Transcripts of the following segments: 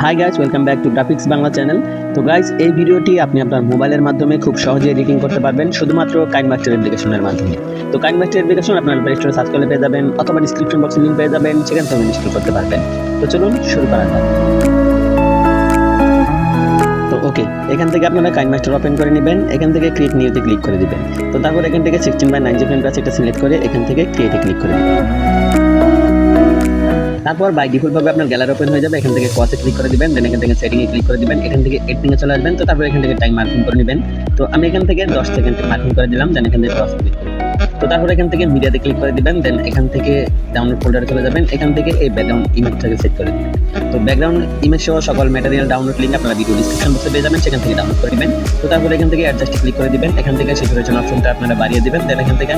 Hi guys, welcome back to graphics Bangla channel. তো guys, এই ভিডিওটি আপনি আপনার মোবাইলের মাধ্যমে খুব সহজে এডিটিং করতে পারবেন শুধুমাত্র কাইনমাস্টার অ্যাপ্লিকেশনের মাধ্যমে। তো কাইনমাস্টার অ্যাপ্লিকেশন আপনার প্লে স্টোরে সার্চ করলে পেয়ে যাবেন অথবা ডিসক্রিপশন বক্সে লিংক পেয়ে যাবেন, সেখান থেকে ইনস্টল করতে পারবেন। তো চলুন শুরু করা যাক। তো ওকে, এখান থেকে আপনারা কাইনমাস্টার ওপেন করে নেবেন। এখান থেকে ক্রিয়েট নিউতে ক্লিক করে দিবেন। তো তারপর এখান থেকে 16:9 ফ্রেম প্লাস এটা সিলেক্ট করে এখান থেকে ক্রিয়েটে ক্লিক করে দিবেন। তারপর বাই ডিফল্ট ভাবে আপনার গ্যালারি ওপেন হয়ে যাবে। এখান থেকে কসে ক্লিক করে দিবেন, দেন এখান থেকে সেটিং এ ক্লিক করে দিবেন। এখান থেকে এডিটিং এ চলে আসবেন। তো তারপর এখান থেকে টাইম মার্কিং করে নেবেন। তো আমি এখান থেকে 10 সেকেন্ড মার্কিং করে দিলাম, দেন এখান থেকে 10 ক্লিক করুন। তো তারপর এখান থেকে মিডিয়াতে ক্লিক করে দিবেন, দেন এখান থেকে ডাউনলোড ফোল্ডারে চলে যাবেন। এখান থেকে এই ব্যাকগ্রাউন্ড ইমেজটাকে সেট করে দিবেন। তো ব্যাকগ্রাউন্ড ইমেজ সহ সকল ম্যাটেরিয়াল ডাউনলোড লিংক আপনারা ভিডিও ডিসক্রিপশন বক্সে পেয়ে যাবেন, সেখান থেকে ডাউনলোড করে দিবেন। তো তারপর এখান থেকে অ্যাডজাস্টে ক্লিক করে দিবেন। এখান থেকে স্যাচুরেশন অপশনটা আপনারা বাড়িয়ে দিবেন, দেন এখান থেকে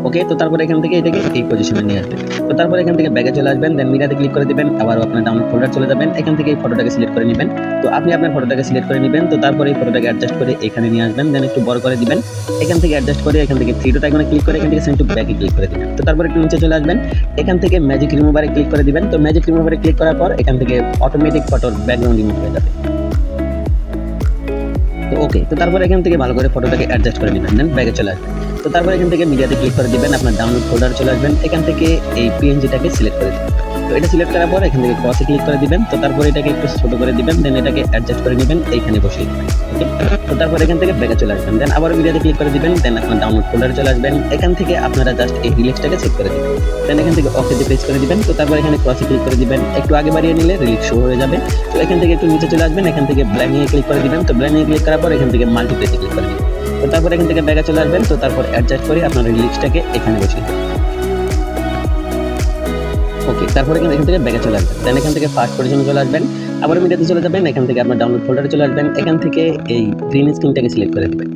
ওকে। তো তারপর এখান থেকে এটাকে এই পজিশনে নিয়ে আসবেন। তো তারপর এখান থেকে ব্যাগে চলে আসবেন, দেন মিডিয়াতে ক্লিক করে দিবেন। আবার আপনার ডাউনলোড ফোল্ডার চলে যাবেন। এখান থেকে এই ফটোটাকে সিলেক্ট করে নেবেন। তো আপনি আপনার ফটোটাকে সিলেক্ট করে নেবেন। তো তারপর এই ফটোটাকে অ্যাডজাস্ট করে এখানে নিয়ে আসবেন, দেন একটু বড় করে দিবেন। এখান থেকে অ্যাডজাস্ট করে এখান থেকে থ্রি ডট আইকনে ক্লিক করে এখান থেকে সেন্ড টু ব্যাকে ক্লিক করে দিবেন। তো তারপর একটু নিচে চলে আসবেন। এখান থেকে ম্যাজিক রিমুভারে ক্লিক করে দিবেন। তো ম্যাজিক রিমুভারে ক্লিক করার পর এখান থেকে অটোমেটিক ফটোর ব্যাকগ্রাউন্ড রিমুভ হয়ে যাবে। তো ওকে, তো তারপর এখান থেকে ভালো করে ফটোটাকে অ্যাডজাস্ট করে নেবেন, দেন ব্যাগে চলে আসবেন। তো তারপর এখান থেকে মিডিয়াতে ক্লিক করে দিবেন, আপনার ডাউনলোড ফোল্ডারে চলে আসবেন। এখান থেকে এই পিএনজিটাকে সিলেক্ট করে দিবেন। তো এটা সিলেক্ট করার পর এখান থেকে ক্রসে ক্লিক করে দিবেন। তো তারপর এটাকে একটু ছোট করে দিবেন, দেন এটাকে অ্যাডজাস্ট করে নেবেন, এইখানে বসিয়ে দিবেন। ওকে, তো তারপর এখান থেকে ব্যাগে চলে আসবেন, দেন আবার মিডিয়াতে ক্লিক করে দিবেন, দেন আপনার ডাউনলোড ফোল্ডারে চলে আসবেন। এখান থেকে আপনারা জাস্ট এই রিলিক্সটাকে সেট করে দিবেন, দেন এখান থেকে ওকে দিয়ে প্রেস করে দিবেন। তো তারপর এখানে ক্রসে ক্লিক করে দিবেন, একটু আগে বাড়িয়ে নিলে রিলিক্স শো হয়ে যাবে। তো এখান থেকে একটু নিচে চলে আসবেন, এখান থেকে ব্ল্যাঙ্কিংয়ে ক্লিক করে দিবেন। তো ব্ল্যাঙ্কিংয়ে ক্লিক করার পর এখান থেকে মাল্টিপ্লেসে ক্লিক করে দিবেন। তো তারপর এখান থেকে ব্যাগে চলে আসবেন। তো তারপর অ্যাডজাস্ট করে আপনার রিলিক্সটাকে এখানে বসিয়ে দিবেন। ওকে, তারপরে এখান থেকে ব্যাগে চলে আসবেন, দেন এখান থেকে ফার্স্ট পজিশনে চলে আসবেন। আবার মিডিয়াতে চলে যাবেন। এখান থেকে আপনার ডাউনলোড ফোল্ডারে চলে আসবেন। এখান থেকে এই গ্রিন স্ক্রিনটাকে সিলেক্ট করে দিবেন।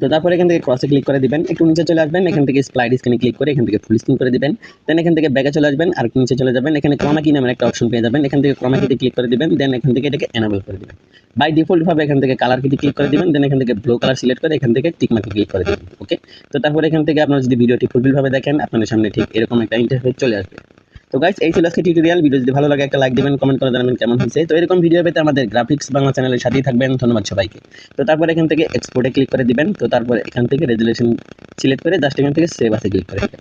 তো তারপর এখান থেকে ক্রসে ক্লিক করে দিবেন, একটু নিচে চলে আসবেন। এখান থেকে স্লাইড স্ক্রিনে ক্লিক করে এখান থেকে ফুল স্ক্রিন করে দিবেন। দেন এখান থেকে ব্যাগে চলে আসবেন, আর নিচে চলে যাবেন। এখানে ক্রোমা কি নামের একটা অপশন পেয়ে যাবেন। এখান থেকে ক্রোমা কিতে ক্লিক করে দিবেন, দেন এখান থেকে এটাকে এনেবল করে দিবেন। বাই ডিফল্ট ভাবে এখান থেকে কালার কিতে ক্লিক করে দিবেন, দেন এখান থেকে ব্লু কালার সিলেক্ট করে এখান থেকে টিক মার্কে ক্লিক করে দিবেন। ওকে, তো তারপর এখান থেকে আপনারা যদি ভিডিওটি ফুলফিল ভাবে দেখেন, আপনাদের সামনে ঠিক এরকম একটা ইন্টারফেস চলে আসবে। তো গাইস, এই ছিল আজকে টিউটোরিয়াল। ভিডিও যদি ভালো লাগে একটা লাইক দিবেন, কমেন্ট করে জানাবেন কেমন হয়েছে। তো এরকম ভিডিও পেতে আমাদের গ্রাফিক্স বাংলা চ্যানেলের সাথেই থাকবেন। ধন্যবাদ সবাইকে। তো তারপর এখান থেকে এক্সপোর্টে ক্লিক করে দিবেন। তো তারপর এখান থেকে রেজুলেশন সিলেক্ট করে জাস্ট এখান থেকে সেভ আসে ক্লিক করে দিবেন।